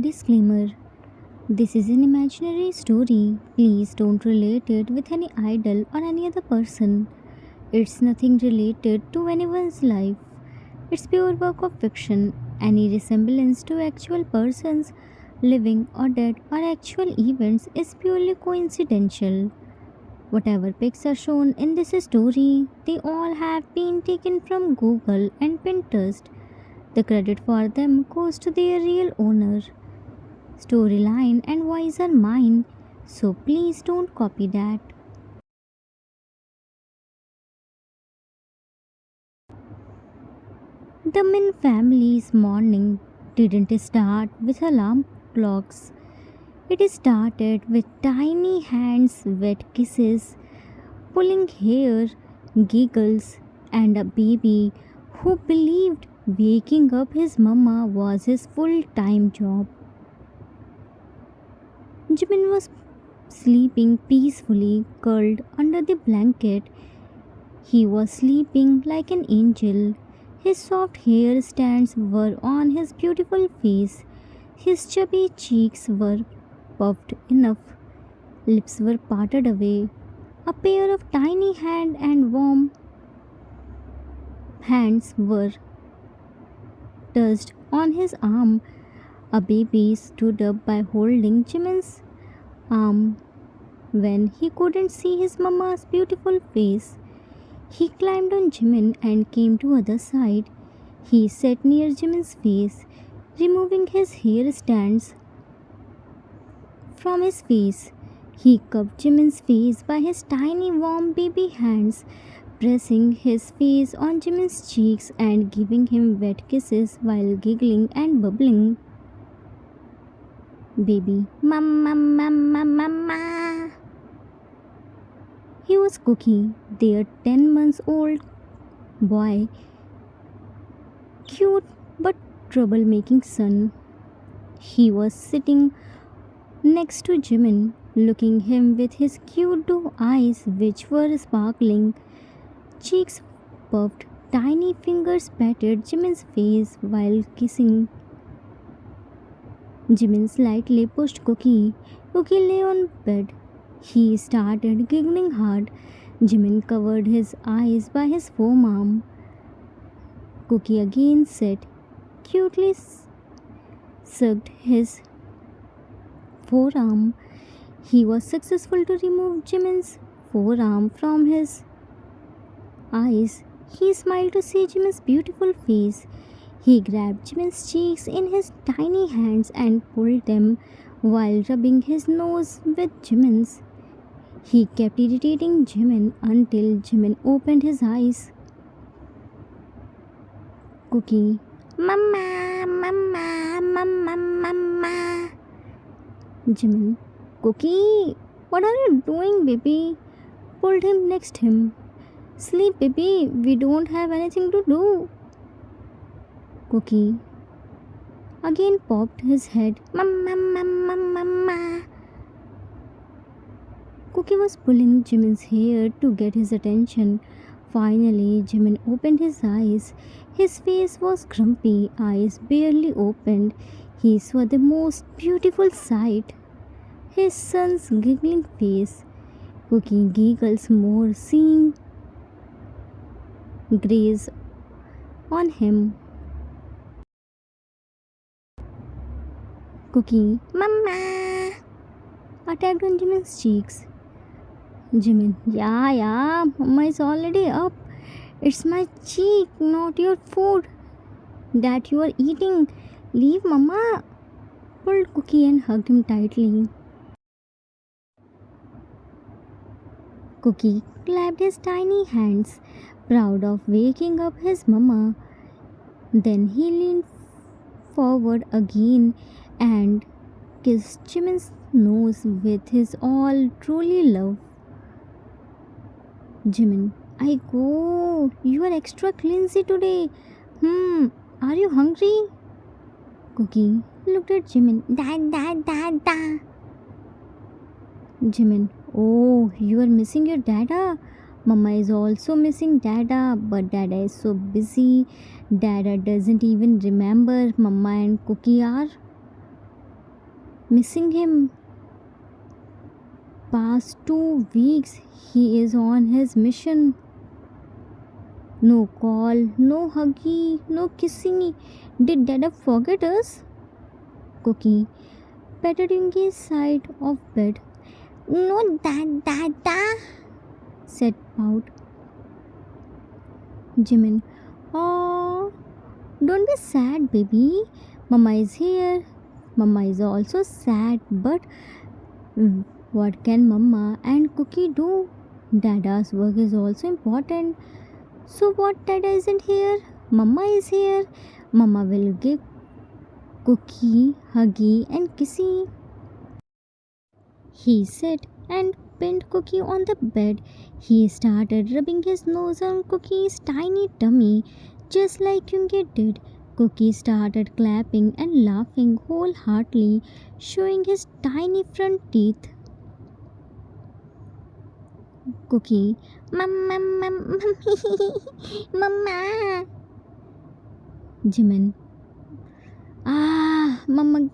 Disclaimer: this is an imaginary story. Please don't relate it with any idol or any other person. It's nothing related to anyone's life. It's pure work of fiction. Any resemblance to actual persons, living or dead, or actual events is purely coincidental. Whatever pics are shown in this story, they all have been taken from Google and Pinterest. The credit for them goes to their real owner. Storyline and voice are mine, so please don't copy that. The Min family's morning didn't start with alarm clocks. It started with tiny hands, wet kisses, pulling hair, giggles, and a baby who believed waking up his mama was his full time job. Jimin was sleeping peacefully, curled under the blanket. He was sleeping like an angel. His soft hair strands were on his beautiful face. His chubby cheeks were puffed enough. Lips were parted away. A pair of tiny hands and warm hands were touched on his arm. A baby stood up by holding Jimin's arm when he couldn't see his mama's beautiful face. He climbed on Jimin and came to other side. He sat near Jimin's face, removing his hair stands from his face. He cupped Jimin's face by his tiny warm baby hands, pressing his face on Jimin's cheeks and giving him wet kisses while giggling and bubbling. Baby, mama, mama, mama. He was Cookie, their 10 months old boy, cute but troublemaking son. He was sitting next to Jimin, looking him with his cute blue eyes which were sparkling, cheeks puffed, tiny fingers patted Jimin's face while kissing. Jimin slightly pushed Cookie. Cookie lay on bed. He started giggling hard. Jimin covered his eyes by his forearm. Cookie again sat, cutely sucked his forearm. He was successful to remove Jimin's forearm from his eyes. He smiled to see Jimin's beautiful face. He grabbed Jimin's cheeks in his tiny hands and pulled them while rubbing his nose with Jimin's. He kept irritating Jimin until Jimin opened his eyes. Cookie, mama, mama, mama, mama. Jimin, Cookie, what are you doing, baby? Pulled him next him. Sleep, baby, we don't have anything to do. Cookie again popped his head. Mama, mama, mama. Cookie was pulling Jimin's hair to get his attention. Finally, Jimin opened his eyes. His face was grumpy, eyes barely opened. He saw the most beautiful sight. His son's giggling face. Cookie giggles more, seeing graze on him. Cookie, mama, attacked on Jimin's cheeks. Jimin, yeah, mama is already up. It's my cheek, not your food that you are eating. Leave mama. Pulled Cookie and hugged him tightly. Cookie clapped his tiny hands, proud of waking up his mama. Then he leaned forward again and kissed Jimin's nose with his all truly love. Jimin, I go. You are extra cleansy today. Are you hungry? Cookie looked at Jimin. Da. Jimin, oh, you are missing your dada. Mama is also missing dada, but dada is so busy. Dada doesn't even remember Mama and Cookie are. missing him. Past 2 weeks, he is on his mission. No call, no huggy, no kissing. Did Dada forget us? Cookie patting his side of bed. No, Dada, said Pout. Jimin, oh, don't be sad, baby. Mama is here. Mama is also sad, but what can Mama and Cookie do? Dada's work is also important. So, what Dada isn't here? Mama is here. Mama will give Cookie, Huggy, and Kissy. He sat and pinned Cookie on the bed. He started rubbing his nose on Cookie's tiny tummy, just like Yungi did. Cookie started clapping and laughing wholeheartedly, showing his tiny front teeth. Cookie, Mama, Mama, Mama. Jimin, Mama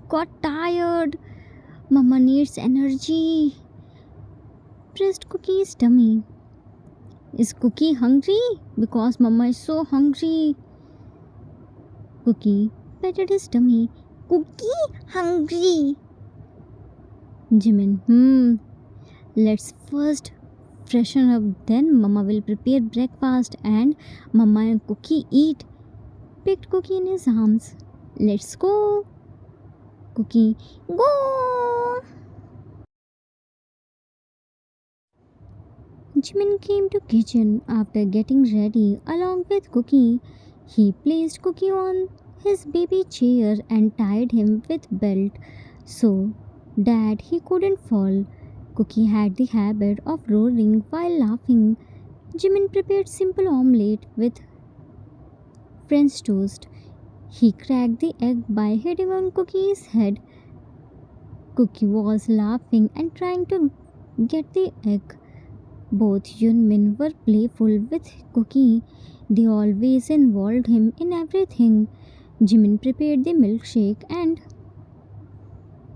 got tired. Mama needs energy. Pressed Cookie's tummy. Is Cookie hungry? Because Mama is so hungry. Cookie patted his tummy. Cookie hungry. Jimin, let's first freshen up, then Mama will prepare breakfast and Mama and Cookie eat. Picked Cookie in his arms. Let's go. Cookie, go. Jimin came to kitchen after getting ready along with Cookie. He placed Cookie on his baby chair and tied him with belt so that he couldn't fall. Cookie had the habit of roaring while laughing. Jimin prepared simple omelette with French toast. He cracked the egg by hitting on Cookie's head. Cookie was laughing and trying to get the egg. Both Yunmin were playful with Cookie. They always involved him in everything. Jimin prepared the milkshake and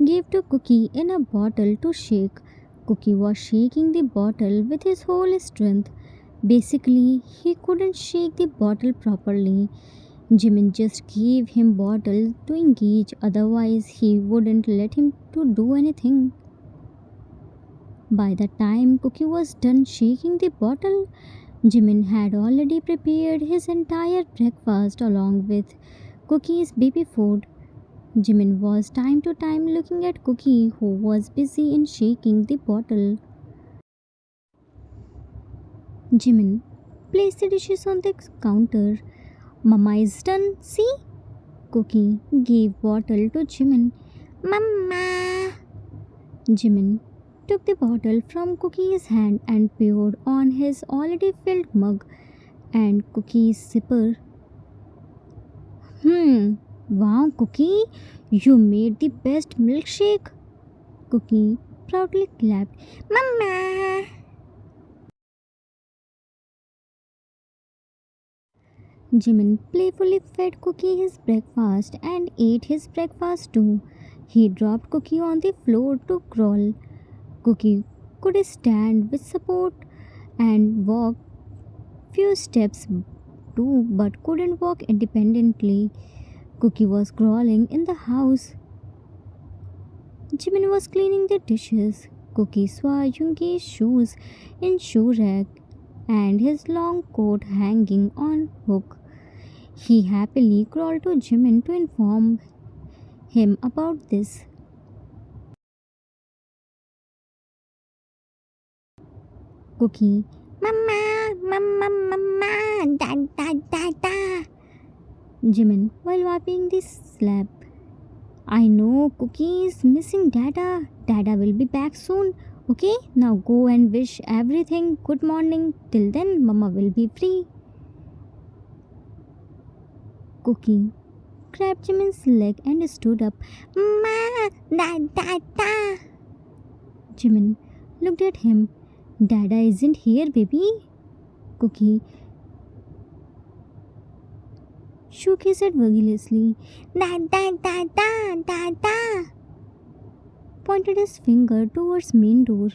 gave to Cookie in a bottle to shake. Cookie was shaking the bottle with his whole strength. Basically, he couldn't shake the bottle properly. Jimin just gave him bottle to engage, otherwise he wouldn't let him to do anything. By the time Cookie was done shaking the bottle, Jimin had already prepared his entire breakfast along with Cookie's baby food. Jimin was time to time looking at Cookie, who was busy in shaking the bottle. Jimin placed the dishes on the counter. Mama is done, see? Cookie gave bottle to Jimin. Mama! Jimin took the bottle from Cookie's hand and poured on his already filled mug and Cookie's sipper. Wow, Cookie, you made the best milkshake. Cookie proudly clapped. Mama! Jimin playfully fed Cookie his breakfast and ate his breakfast too. He dropped Cookie on the floor to crawl. Cookie could stand with support and walk few steps too, but couldn't walk independently. Cookie was crawling in the house. Jimin was cleaning the dishes. Cookie saw Yoongi's shoes in shoe rack and his long coat hanging on hook. He happily crawled to Jimin to inform him about this. Cookie, Mama, Mama, Mama, da. Jimin, while wiping the slab. I know Cookie is missing Dada. Dada will be back soon. Okay, now go and wish everything good morning. Till then, Mama will be free. Cookie grabbed Jimin's leg and stood up. Ma, da. Jimin looked at him. Dada isn't here, baby. Cookie shook his head vigorously. Da. pointed his finger towards main door.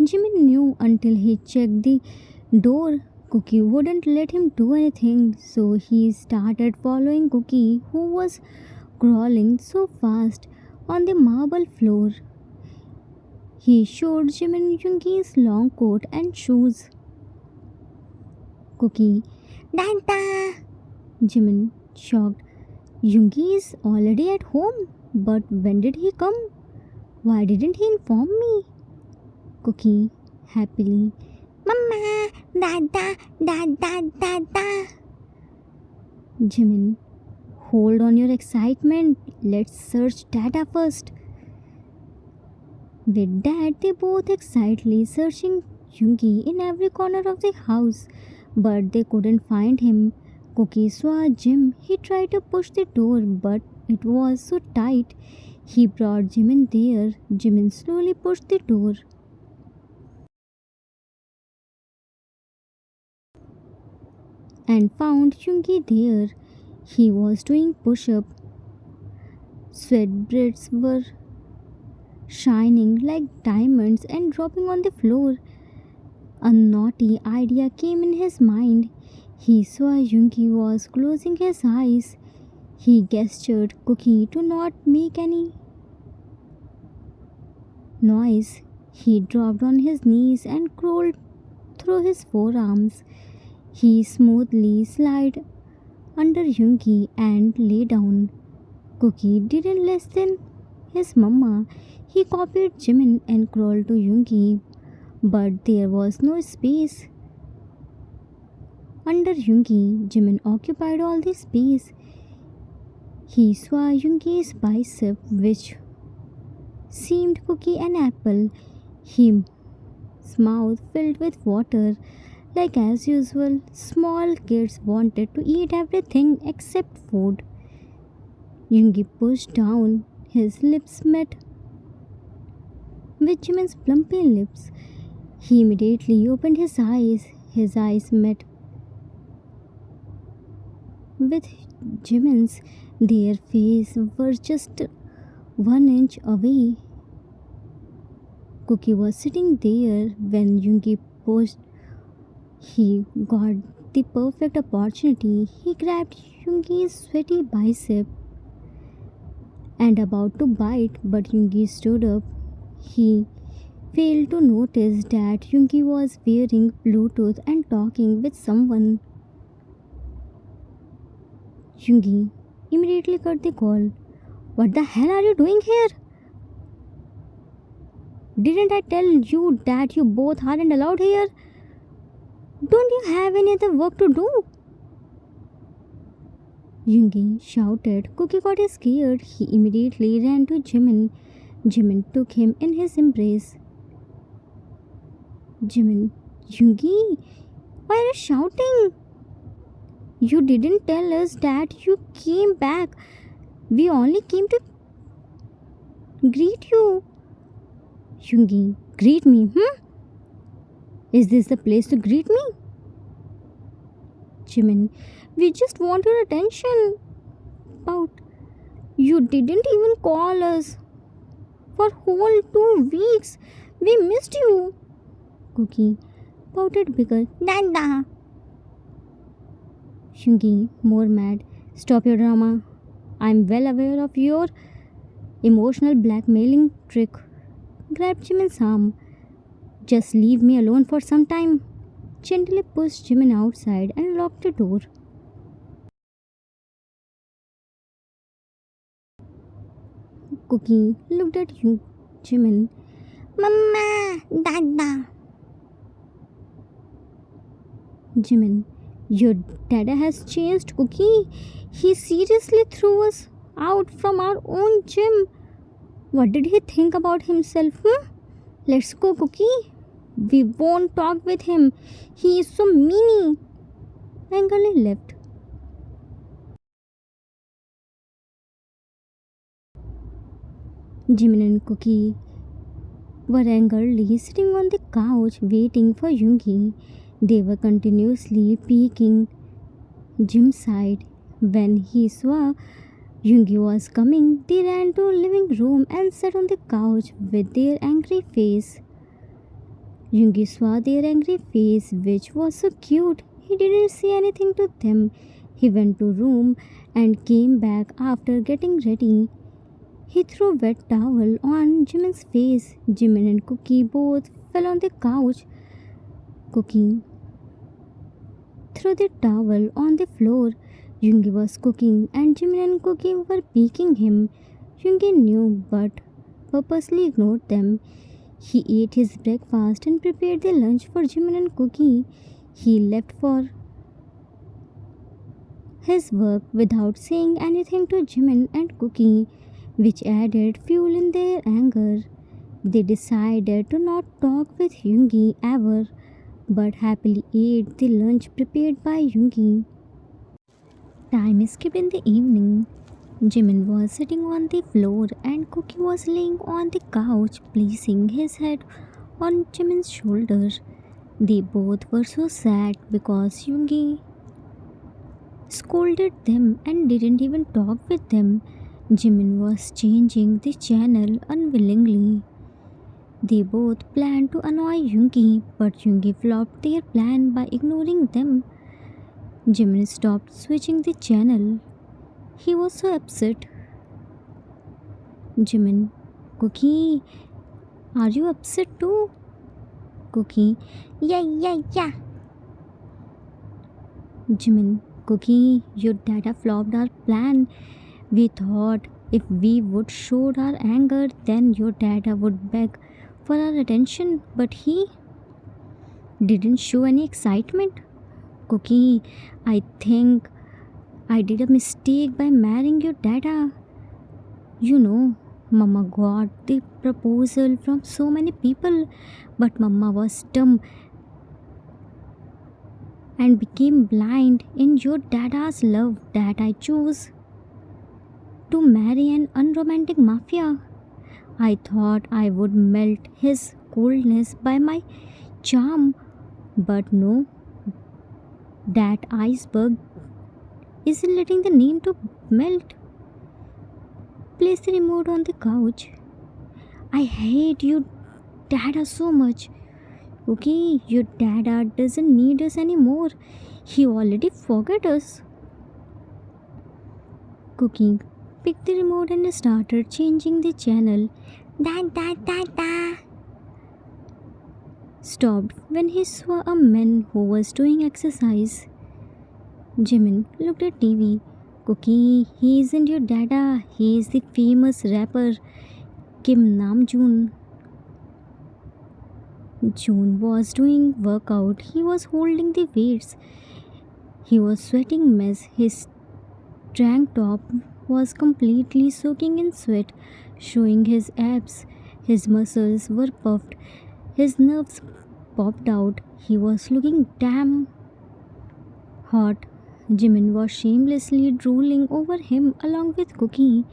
Jimmy knew until he checked the door. Cookie wouldn't let him do anything, so he started following Cookie, who was crawling so fast on the marble floor. He showed Jimmy Junki's long coat and shoes. Cookie, Dada! Jimin, shocked. Yungi is already at home. But when did he come? Why didn't he inform me? Cookie, happily. Mama! Dada! Dada! Dada! Jimin, hold on your excitement. Let's search data first. With that, they both excitedly searching Yungi in every corner of the house, but they couldn't find him. Cookie saw Jim. He tried to push the door, but it was so tight. He brought Jimin there. Jimin slowly pushed the door and found Yungi there. He was doing push-up. Sweat beads were shining like diamonds and dropping on the floor. A naughty idea came in his mind. He saw Yungi was closing his eyes. He gestured Cookie to not make any noise. He dropped on his knees and crawled through his forearms. He smoothly slid under Yungi and lay down. Cookie didn't listen his mama. He copied Jimin and crawled to Yungi, but there was no space. Under Yungi, Jimin occupied all the space. He saw Yungi's bicep, which seemed Cookie an apple. His mouth filled with water. Like as usual, small kids wanted to eat everything except food. Yungi pushed down. His lips met with Jimin's plumpy lips. He immediately opened his eyes. His eyes met with Jimin's. Their faces were just 1 inch away. Cookie was sitting there when Yungi pushed. He got the perfect opportunity. He grabbed Yungi's sweaty bicep and about to bite, but Yungi stood up. He failed to notice that Yungi was wearing Bluetooth and talking with someone. Yungi immediately cut the call. What the hell are you doing here? Didn't I tell you that you both aren't allowed here? Don't you have any other work to do? Yungi shouted. Cookie got scared. He immediately ran to Jimin. Jimin took him in his embrace. Jimin, Yungi, why are you shouting? You didn't tell us that you came back. We only came to greet you. Yungi, greet me, Is this the place to greet me? Jimin, we just want your attention. Pout. You didn't even call us. For whole 2 weeks, we missed you. Cookie pouted bigger. Dada. Yungi, more mad. Stop your drama. I'm well aware of your emotional blackmailing trick. Grabbed Jimin's arm. Just leave me alone for some time. Gently pushed Jimin outside and locked the door. Cookie looked at Jimin. Mama, Dada. Jimin, your dada has changed, Cookie. He seriously threw us out from our own gym. What did he think about himself? Let's go, Cookie. We won't talk with him. He is so meany. Angrily left. Jimin and Cookie were angrily sitting on the couch waiting for Yungi. They were continuously peeking Jim's side. When he saw Yoongi was coming, they ran to living room and sat on the couch with their angry face. Yoongi saw their angry face, which was so cute. He didn't say anything to them. He went to room and came back after getting ready. He threw a wet towel on Jimin's face. Jimin and Cookie both fell on the couch. Cookie threw the towel on the floor. Yoongi was cooking and Jimin and Cookie were peeking him. Yoongi knew but purposely ignored them. He ate his breakfast and prepared the lunch for Jimin and Cookie. He left for his work without saying anything to Jimin and Cookie, which added fuel in their anger. They decided to not talk with Yoongi ever, but happily ate the lunch prepared by Yoongi. Time skipped in the evening. Jimin was sitting on the floor and Cookie was laying on the couch, placing his head on Jimin's shoulder. They both were so sad because Yoongi scolded them and didn't even talk with them. Jimin was changing the channel unwillingly. They both planned to annoy Yoongi, but Yoongi flopped their plan by ignoring them. Jimin stopped switching the channel. He was so upset. Jimin, Cookie, are you upset too? Cookie, yeah. Jimin, Cookie, your dada flopped our plan. We thought if we would show our anger, then your dada would beg for our attention, but he didn't show any excitement. Cookie, I think I did a mistake by marrying your dada. You know, Mama got the proposal from so many people, but Mama was dumb and became blind in your dada's love that I chose to marry an unromantic mafia. I thought I would melt his coldness by my charm, but no, that iceberg isn't letting the name to melt. Place the remote on the couch. I hate you, Dada, so much. Okay, your Dada doesn't need us anymore. He already forgot us. Cookie picked the remote and started changing the channel. Da. Stopped when he saw a man who was doing exercise. Jimin looked at TV. Cookie, he isn't your dada. He is the famous rapper Kim Namjoon. Joon was doing workout. He was holding the weights. He was sweating mess. His tank top was completely soaking in sweat, showing his abs. His muscles were puffed. His nerves popped out. He was looking damn hot. Jimin was shamelessly drooling over him along with Cookie.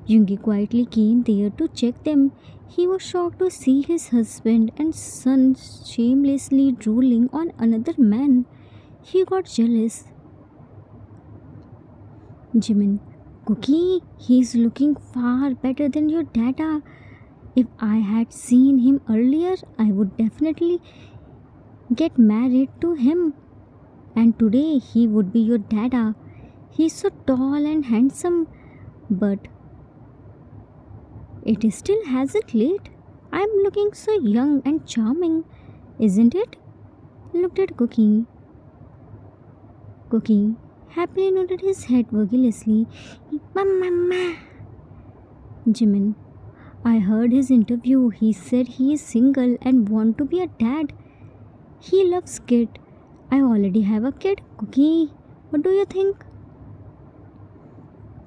Yoongi quietly came there to check them. He was shocked to see his husband and son shamelessly drooling on another man. He got jealous. Jimin, Cookie, he's looking far better than your dada. If I had seen him earlier, I would definitely get married to him. And today he would be your dada. He's so tall and handsome, but it still hasn't late. I'm looking so young and charming, isn't it? Looked at Cookie. Cookie happily nodded his head vigorously. Mama. Jimin, I heard his interview. He said he is single and want to be a dad. He loves kid. I already have a kid. Cookie, what do you think?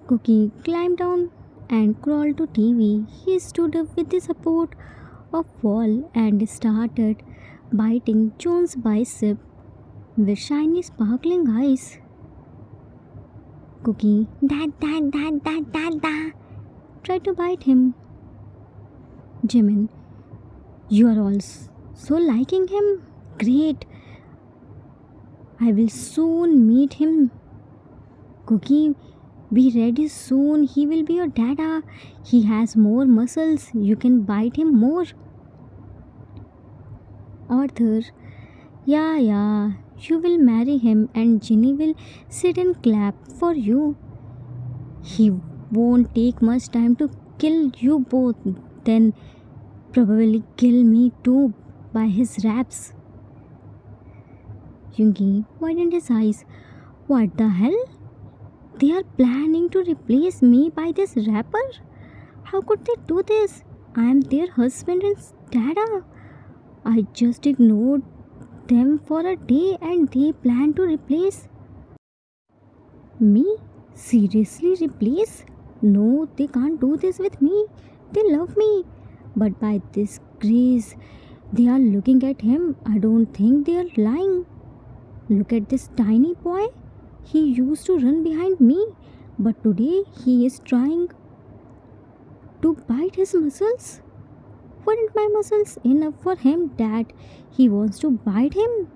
Cookie climbed down and crawled to TV. He stood up with the support of wall and started biting John's bicep with shiny sparkling eyes. Cookie, dad, tried to bite him. Jimin, you are also liking him? Great. I will soon meet him. Cookie, be ready soon. He will be your dada. He has more muscles. You can bite him more. Arthur, yeah, yeah. You will marry him and Ginny will sit and clap for you. He won't take much time to kill you both, then probably kill me too by his raps. Yungi widened his eyes. What the hell? They are planning to replace me by this rapper? How could they do this? I am their husband and dada. I just ignored them for a day and they plan to replace me? Seriously, replace? No, they can't do this with me. They love me. But by this grace, they are looking at him. I don't think they are lying. Look at this tiny boy. He used to run behind me, but today he is trying to bite his muscles. Weren't my muscles enough for him that he wants to bite him?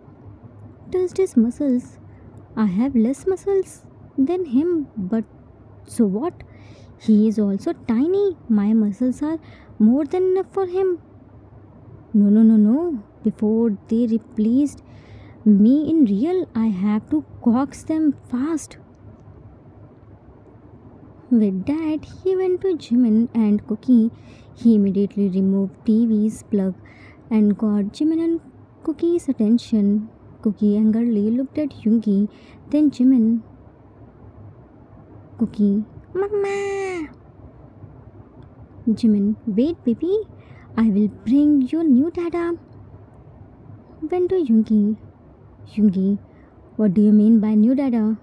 Touched his muscles. I have less muscles than him, but so what? He is also tiny. My muscles are more than enough for him. No, no, no, no. Before they replaced me in real, I have to coax them fast. With that, he went to Jimin and Cookie. He immediately removed TV's plug and got Jimin and Cookie's attention. Cookie angrily looked at Yoongi, then Jimin. Cookie, Mama! Jimin, wait, baby. I will bring your new dada. Went to Yoongi. Yoongi, what do you mean by new dada?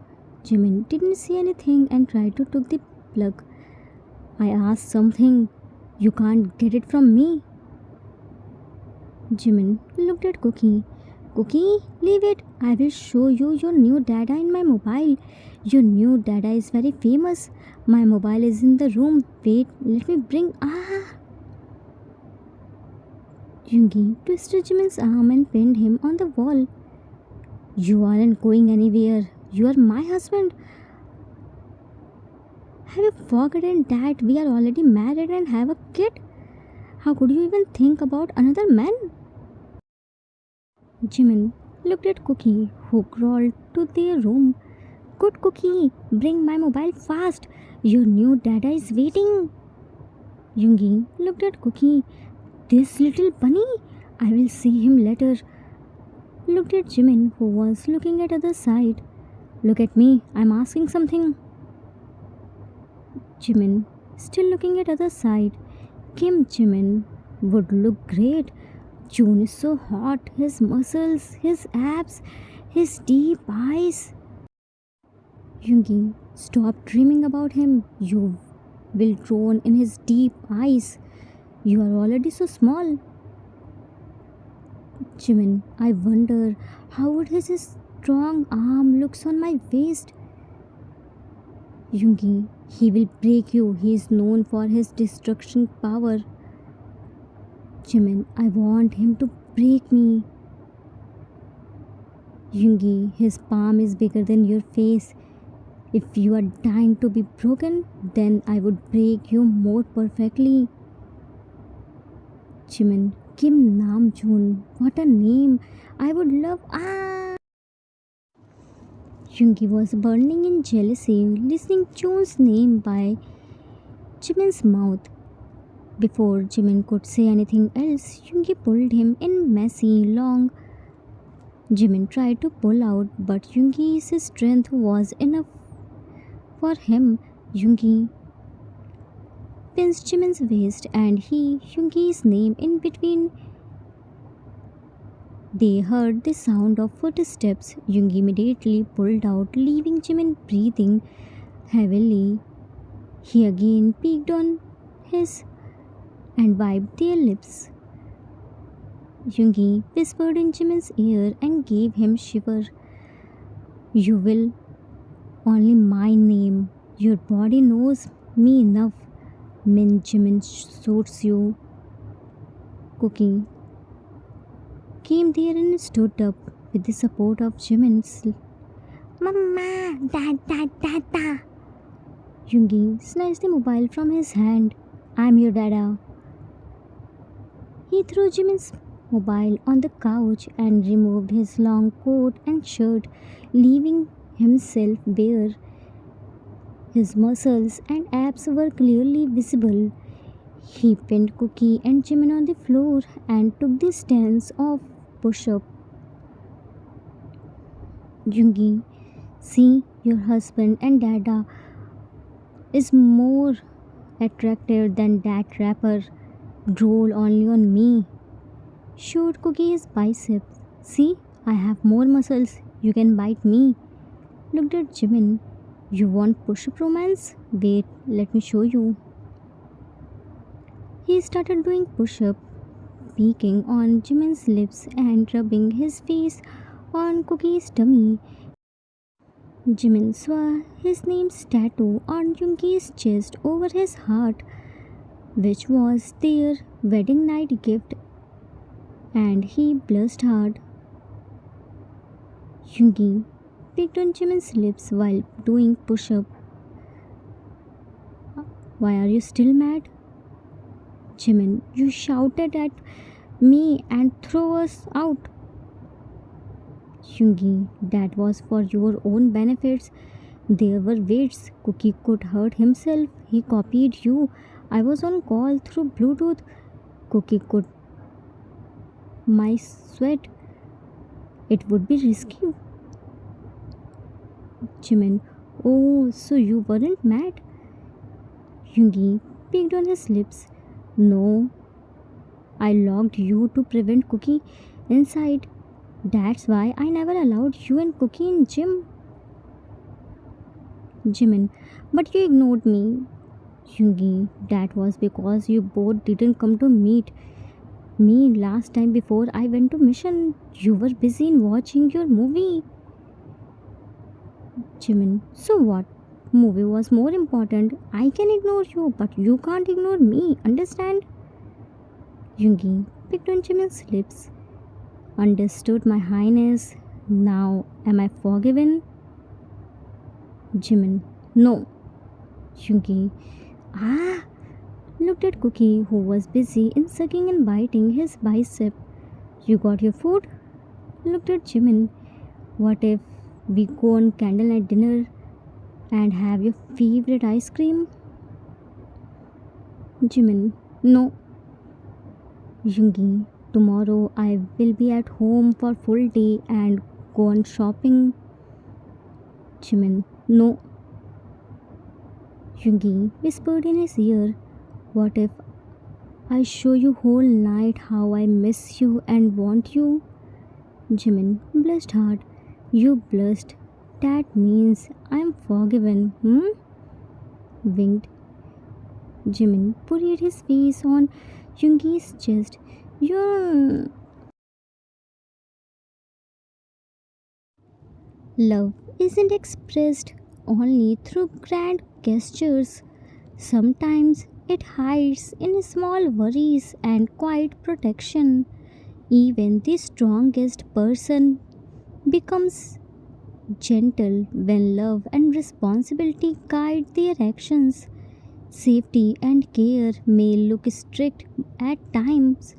Jimin didn't see anything and tried to take the plug. I asked something. You can't get it from me. Jimin looked at Cookie. Cookie, leave it. I will show you your new dada in my mobile. Your new dada is very famous. My mobile is in the room. Wait, let me bring. Yoongi twisted Jimin's arm and pinned him on the wall. You aren't going anywhere. You are my husband. Have you forgotten that we are already married and have a kid? How could you even think about another man? Jimin looked at Cookie, who crawled to their room. Good Cookie, bring my mobile fast. Your new dada is waiting. Yoongi looked at Cookie. This little bunny? I will see him later. Looked at Jimin, who was looking at other side. Look at me, I'm asking something. Jimin, still looking at other side. Kim Jimin would look great. June is so hot. His muscles, his abs, his deep eyes. Yoongi, stop dreaming about him. You will drown in his deep eyes. You are already so small. Jimin, I wonder how would his strong arm looks on my waist. Yoongi, he will break you. He is known for his destruction power. Jimin, I want him to break me. Yoongi, his palm is bigger than your face. If you are dying to be broken, then I would break you more perfectly. Jimin, Kim Namjoon, what a name! I would love. Yoongi was burning in jealousy, listening Joon's name by Jimin's mouth. Before Jimin could say anything else, Yoongi pulled him in messy, long. Jimin tried to pull out, but Yoongi's strength was enough for him. Yoongi pinched Jimin's waist and he, Yoongi's name in between. They heard the sound of footsteps. Yoongi immediately pulled out, leaving Jimin breathing heavily. He again peeked on his and wiped their lips. Yoongi whispered in Jimin's ear and gave him shiver. You will only my name. Your body knows me enough. Min Jimin suits you. Cookie came there and stood up with the support of Jimin's. Mama, dad, dad, dad, dad. Yungi snatched the mobile from his hand. I'm your dada. He threw Jimin's mobile on the couch and removed his long coat and shirt, leaving himself bare. His muscles and abs were clearly visible. He pinned Cookie and Jimin on the floor and took the stance of push up. Jungi, see, your husband and dada is more attractive than that rapper. Drool only on me. Showed Cookie his biceps. See, I have more muscles. You can bite me. Looked at Jimin. You want push up romance? Wait, let me show you. He started doing push up, peeking on Jimin's lips and rubbing his face on Cookie's tummy. Jimin saw his name's tattoo on Junki's chest over his heart, which was their wedding night gift, and he blushed hard. Junki picked on Jimin's lips while doing push up. Why are you still mad? Jimin, you shouted at me and threw us out. Jungi, that was for your own benefits. There were weights. Cookie could hurt himself. He copied you. I was on call through Bluetooth. Cookie could my sweat. It would be risky. Jimin, oh, so you weren't mad? Jungi picked on his lips. No, I locked you to prevent Cookie inside. That's why I never allowed you and Cookie in gym. Jimin, but you ignored me. Jungi, that was because you both didn't come to meet me last time before I went to mission. You were busy in watching your movie. Jimin, so what? Movie was more important. I can ignore you, but you can't ignore me. Understand? Jungi picked on Jimin's lips. Understood, my highness. Now, am I forgiven? Jimin, no. Jungi, ah, looked at Cookie, who was busy in sucking and biting his bicep. You got your food? Looked at Jimin. What if we go on candlelight dinner and have your favorite ice cream? Jimin, no. Jungi, tomorrow I will be at home for full day and go on shopping. Jimin, no. Jungi whispered in his ear, what if I show you whole night how I miss you and want you? Jimin blushed hard. You blushed. That means I'm forgiven, Winked. Jimin put his face on Jungi's chest. Your love isn't expressed only through grand gestures. Sometimes it hides in small worries and quiet protection. Even the strongest person becomes gentle when love and responsibility guide their actions. Safety and care may look strict at times,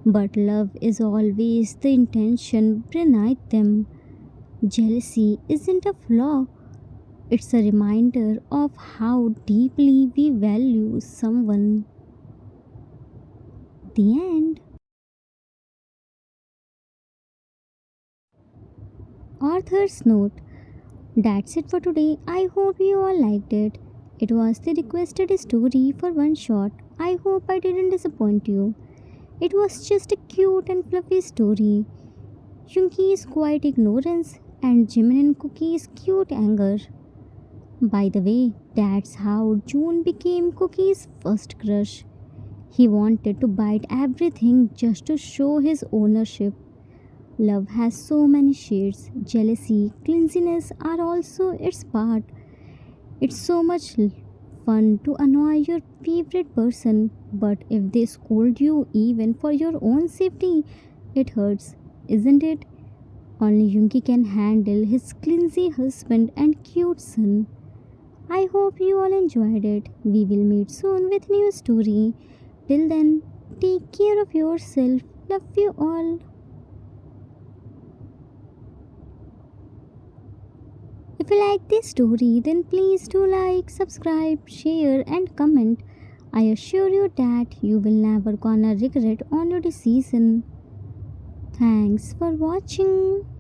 but love is always the intention beneath them. Jealousy isn't a flaw, it's a reminder of how deeply we value someone. The end. Author's note. That's it for today. I hope you all liked it. It was the requested story for one shot. I hope I didn't disappoint you. It was just a cute and fluffy story. Junki's quiet ignorance and Jimin and Cookie's cute anger. By the way, that's how June became Cookie's first crush. He wanted to bite everything just to show his ownership. Love has so many shades. Jealousy, clinginess are also its part. It's so much fun to annoy your favorite person, but if they scold you even for your own safety, it hurts, isn't it? Only Yunki can handle his clumsy husband and cute son. I hope you all enjoyed it. We will meet soon with new story. Till then, take care of yourself. Love you all. If you like this story, then please do like, subscribe, share, and comment. I assure you that you will never gonna regret on your decision. Thanks for watching.